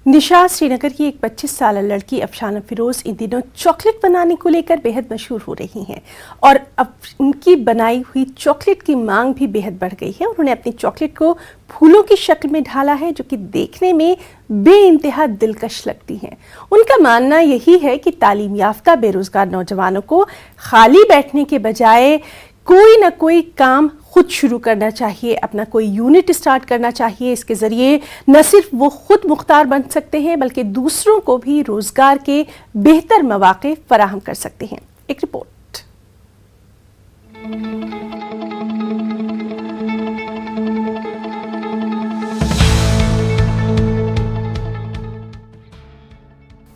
निशा श्रीनगर की एक 25 साल लड़की अफशाना फिरोज इन दिनों चॉकलेट बनाने को लेकर बेहद मशहूर हो रही हैं और अब उनकी बनाई हुई चॉकलेट की मांग भी बेहद बढ़ गई है। उन्होंने अपनी चॉकलेट को फूलों की शक्ल में ढाला है जो कि देखने में बेइंतहा दिलकश लगती हैं। उनका मानना यही है कि तालीम याफ्ता बेरोजगार नौजवानों को खाली बैठने के बजाय कोई ना कोई काम खुद शुरू करना चाहिए, अपना कोई यूनिट स्टार्ट करना चाहिए। इसके ज़रिए न सिर्फ वो खुद मुख्तार बन सकते हैं बल्कि दूसरों को भी रोज़गार के बेहतर मौक़े फराहम कर सकते हैं। एक रिपोर्ट।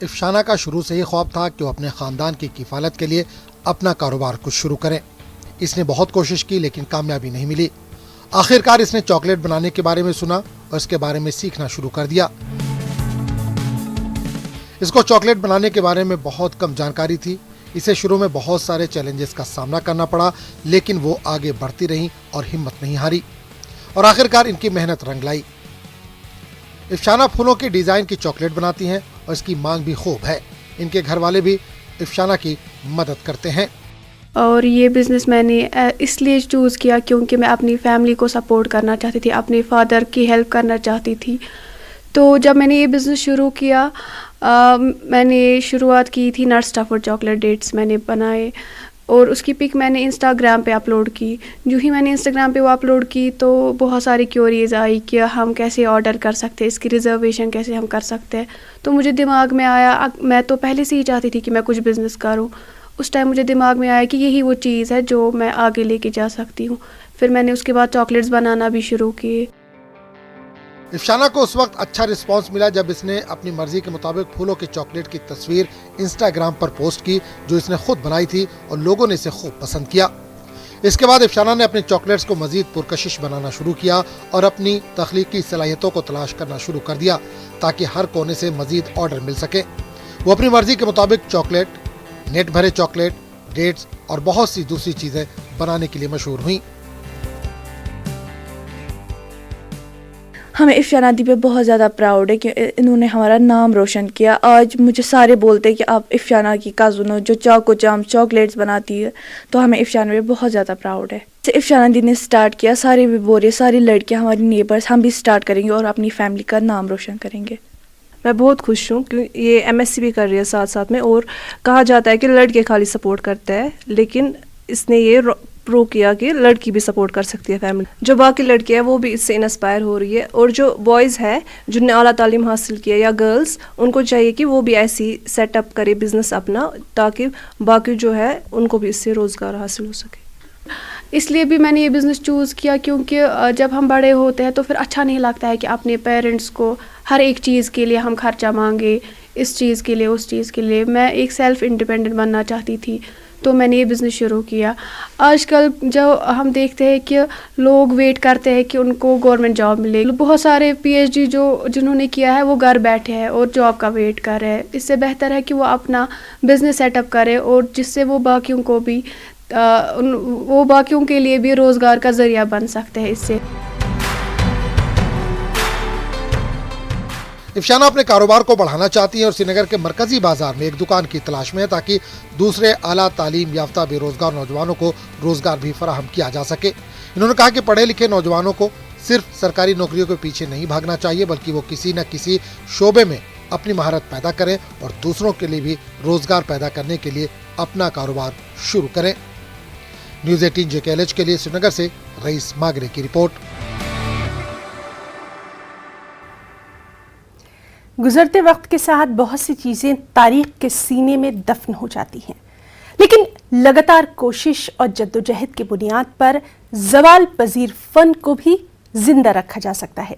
अफशाना का शुरू से ही ख्वाब था कि वो अपने ख़ानदान की किफ़ालत के लिए अपना कारोबार कुछ शुरू करें। इसने बहुत कोशिश की लेकिन कामयाबी नहीं मिली। आखिरकार इसने चॉकलेट बनाने के बारे में सुना और इसके बारे में सीखना शुरू कर दिया। इसको चॉकलेट बनाने के बारे में बहुत कम जानकारी थी। इसे शुरू में बहुत सारे चैलेंजेस का सामना करना पड़ा लेकिन वो आगे बढ़ती रही और हिम्मत नहीं हारी और आखिरकार इनकी मेहनत रंग लाई। अफशाना फूलों के डिज़ाइन की चॉकलेट बनाती हैं और इसकी मांग भी खूब है। इनके घर वाले भी अफशाना की मदद करते हैं। और ये बिज़नेस मैंने इसलिए चूज़ किया क्योंकि मैं अपनी फैमिली को सपोर्ट करना चाहती थी, अपने फादर की हेल्प करना चाहती थी। तो जब मैंने ये बिज़नेस शुरू किया मैंने शुरुआत की थी नट स्टफर्ड चॉकलेट डेट्स मैंने बनाए और उसकी पिक मैंने इंस्टाग्राम पे अपलोड की। जो ही मैंने इंस्टाग्राम पे वो अपलोड की तो बहुत सारी क्यूरीज आई कि हम कैसे ऑर्डर कर सकते हैं, इसकी रिजर्वेशन कैसे हम कर सकते हैं। तो मुझे दिमाग में आया, मैं तो पहले से ही चाहती थी कि मैं कुछ बिज़नेस करूँ। उस टाइम मुझे दिमाग में आया कि यही वो चीज़ है जो मैं आगे लेके जा सकती हूँ। फिर मैंने उसके बाद चॉकलेट्स बनाना भी शुरू किए। अफशाना को उस वक्त अच्छा रिस्पांस मिला जब इसने अपनी मर्जी के मुताबिक फूलों के चॉकलेट की तस्वीर इंस्टाग्राम पर पोस्ट की जो इसने खुद बनाई थी और लोगों ने इसे खूब पसंद किया। इसके बाद अफशाना ने अपने चॉकलेट्स को मजीद पुरकशिश बनाना शुरू किया और अपनी तख्लीकी सलाहियतों को तलाश करना शुरू कर दिया ताकि हर कोने से मजीद ऑर्डर मिल सके। वो अपनी मर्जी के मुताबिक चॉकलेट, नेट भरे चॉकलेट, डेट्स और बहुत सी दूसरी चीजें बनाने के लिए मशहूर हुई। हमें अफशाना दी पे बहुत ज़्यादा प्राउड है कि इन्होंने हमारा नाम रोशन किया। आज मुझे सारे बोलते हैं कि आप अफशाना की काजुन हो जो चाको चाम चॉकलेट्स बनाती है, तो हमें अफशाना पे बहुत ज़्यादा प्राउड है। अफशाना दी ने स्टार्ट किया, सारे भी बोल रहे, सारी लड़कियाँ हमारी नेबर्स, हम भी स्टार्ट करेंगे और अपनी फैमिली का नाम रोशन करेंगे। मैं बहुत खुश हूँ क्योंकि ये एमएससी भी कर रही है साथ साथ में। और कहा जाता है कि लड़के खाली सपोर्ट करते हैं लेकिन इसने ये प्रूव किया कि लड़की भी सपोर्ट कर सकती है फैमिली। जो बाकी लड़की है वो भी इससे इंस्पायर हो रही है और जो बॉयज़ है जिन्होंने आला तालीम हासिल किया या गर्ल्स, उनको चाहिए कि वो भी ऐसी सेटअप करे बिज़नेस अपना ताकि बाकी जो है उनको भी इससे रोज़गार हासिल हो सके। इसलिए भी मैंने ये बिज़नेस चूज़ किया क्योंकि जब हम बड़े होते हैं तो फिर अच्छा नहीं लगता है कि अपने पेरेंट्स को हर एक चीज़ के लिए हम खर्चा मांगे, इस चीज़ के लिए उस चीज़ के लिए। मैं एक सेल्फ़ इंडिपेंडेंट बनना चाहती थी तो मैंने ये बिज़नेस शुरू किया। आजकल जो हम देखते हैं कि लोग वेट करते हैं कि उनको गवर्नमेंट जॉब मिले। बहुत सारे पीएचडी जिन्होंने किया है वो घर बैठे हैं और जॉब का वेट कर रहे हैं। इससे बेहतर है कि वो अपना बिज़नेस सेटअप करें और जिससे वो बाकियों को भी वो बाकियों के लिए भी रोज़गार का ज़रिया बन सकते हैं इससे। अफशाना अपने कारोबार को बढ़ाना चाहती हैं और श्रीनगर के मरकजी बाजार में एक दुकान की तलाश में है ताकि दूसरे आला तालीम याफ्ता बेरोजगार नौजवानों को रोजगार भी फराहम किया जा सके। इन्होंने कहा कि पढ़े लिखे नौजवानों को सिर्फ सरकारी नौकरियों के पीछे नहीं भागना चाहिए बल्कि वो किसी न किसी शोबे में अपनी महारत पैदा करें और दूसरों के लिए भी रोजगार पैदा करने के लिए अपना कारोबार शुरू करें। न्यूज़ 18 JKLH के लिए श्रीनगर से रईस मागरे की रिपोर्ट। गुजरते वक्त के साथ बहुत सी चीज़ें तारीख के सीने में दफन हो जाती हैं लेकिन लगातार कोशिश और जद्दोजहद की बुनियाद पर ज़वाल पजीर फ़न को भी जिंदा रखा जा सकता है।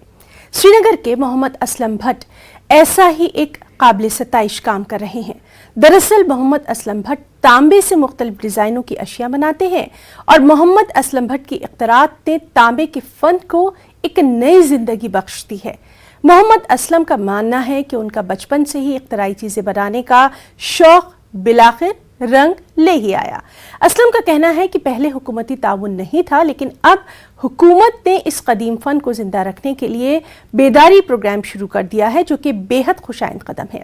श्रीनगर के मोहम्मद असलम भट्ट ऐसा ही एक काबिल सताइश काम कर रहे हैं। दरअसल मोहम्मद असलम भट्ट तांबे से मुख्तलिफ डिज़ाइनों की अशिया बनाते हैं और मोहम्मद असलम भट्ट की इख्तरात ने तांबे के फ़न को एक नई जिंदगी बख्श दी है। मोहम्मद असलम का मानना है कि उनका बचपन से ही इख्तराई चीज़ें बनाने का शौक़ बिलाखिर रंग ले ही आया। असलम का कहना है कि पहले हुकूमती ताउन नहीं था लेकिन अब حکومت نے اس قدیم فن کو زندہ رکھنے کے لیے بیداری پروگرام شروع کر دیا ہے جو کہ بے حد خوشائند قدم ہے.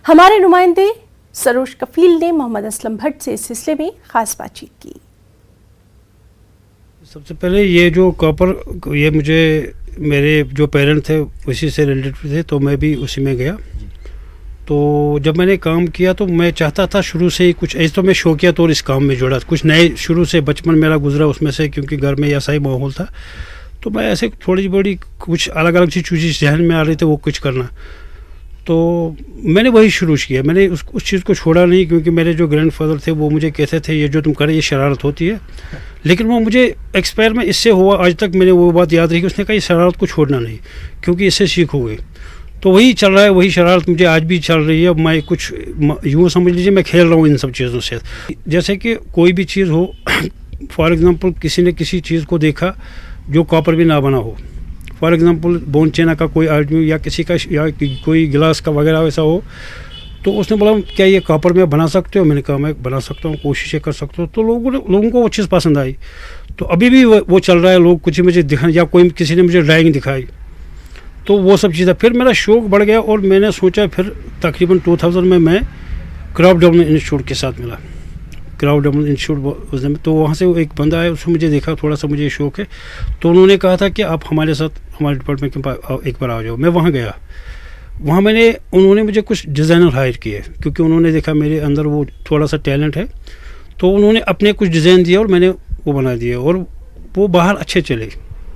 ہمارے نمائندے سروش کفیل نے محمد اسلم بھٹ سے اس سلسلے میں خاص بات چیت کی. سب سے پہلے یہ جو کاپر یہ مجھے میرے جو پیرنٹ تھے اسی سے ریلیٹڈ تھے تو میں بھی اسی میں گیا. تو جب میں نے کام کیا تو میں چاہتا تھا شروع سے ہی کچھ ایسے تو میں شوقیہ طور اس کام میں جڑا کچھ نئے شروع سے بچپن میرا گزرا اس میں سے کیونکہ گھر میں ایسا ہی ماحول تھا تو میں ایسے تھوڑی بڑی کچھ الگ الگ چیزیں ذہن میں آ رہی تھی وہ کچھ کرنا تو میں نے وہی شروع کیا. میں نے اس چیز کو چھوڑا نہیں کیونکہ میرے جو گرینڈ فادر تھے وہ مجھے کہتے تھے یہ جو تم کرے یہ شرارت ہوتی ہے لیکن وہ مجھے ایکسپائر میں اس سے ہوا آج تک میں نے وہ بات یاد رہی کہ اس نے کہا یہ شرارت کو چھوڑنا نہیں کیونکہ اس سے سیکھو گے. تو وہی چل رہا ہے وہی شرارت مجھے آج بھی چل رہی ہے. میں کچھ یوں سمجھ لیجیے میں کھیل رہا ہوں ان سب چیزوں سے. جیسے کہ کوئی بھی چیز ہو فار ایگزامپل کسی نے کسی چیز کو دیکھا جو کاپر بھی نہ بنا ہو فار ایگزامپل بون چینا کا کوئی آدمی یا کسی کا یا کوئی گلاس کا وغیرہ ویسا ہو تو اس نے بولا کیا یہ کاپر میں بنا سکتے ہو. میں نے کہا میں بنا سکتا ہوں کوششیں کر سکتا ہوں. تو لوگوں کو وہ چیز پسند آئی. تو ابھی بھی وہ چل رہا ہے. لوگ کچھ مجھے دکھا یا کوئی کسی نے مجھے ڈرائنگ دکھائی تو وہ سب چیزیں پھر میرا شوق بڑھ گیا اور میں نے سوچا پھر تقریباً 2000 میں کرافٹ ڈیولپمنٹ انسٹیٹیوٹ کے ساتھ ملا. کرافٹ ڈیولپمنٹ انسٹیٹیوٹ تو وہاں سے ایک بندہ آیا اس نے مجھے دیکھا تھوڑا سا مجھے شوق ہے تو انہوں نے کہا تھا کہ آپ ہمارے ساتھ ہمارے ڈپارٹمنٹ کے ایک بار آ جاؤ. میں وہاں گیا. وہاں انہوں نے مجھے کچھ ڈیزائنر ہائر کیے کیونکہ انہوں نے دیکھا میرے اندر وہ تھوڑا سا ٹیلنٹ ہے تو انہوں نے اپنے کچھ ڈیزائن دیا اور میں نے وہ بنا دیا اور وہ باہر اچھے چلے.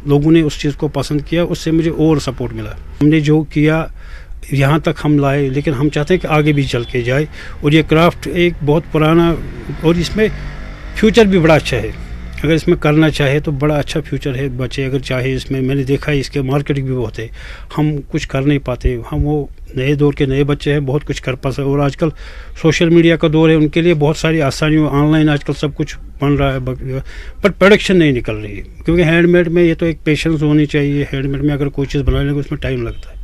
لوگوں نے اس چیز کو پسند کیا اس سے مجھے اور سپورٹ ملا. ہم نے جو کیا یہاں تک ہم لائے لیکن ہم چاہتے ہیں کہ آگے بھی چل کے جائے اور یہ کرافٹ ایک بہت پرانا اور اس میں فیوچر بھی بڑا اچھا ہے. اگر اس میں کرنا چاہے تو بڑا اچھا فیوچر ہے. بچے اگر چاہے اس میں نے دیکھا ہے اس کے مارکیٹنگ بھی بہت ہے. ہم کچھ کر نہیں پاتے. ہم وہ نئے دور کے نئے بچے ہیں بہت کچھ کر پاتے اور آج کل سوشل میڈیا کا دور ہے ان کے لیے بہت ساری آسانیوں آن لائن آج کل سب کچھ بن رہا ہے بٹ پروڈکشن نہیں نکل رہی ہے کیونکہ ہینڈ میڈ میں یہ تو ایک پیشنس ہونی چاہیے. ہینڈ میڈ میں اگر کوئی چیز بنانے کو اس میں ٹائم لگتا ہے.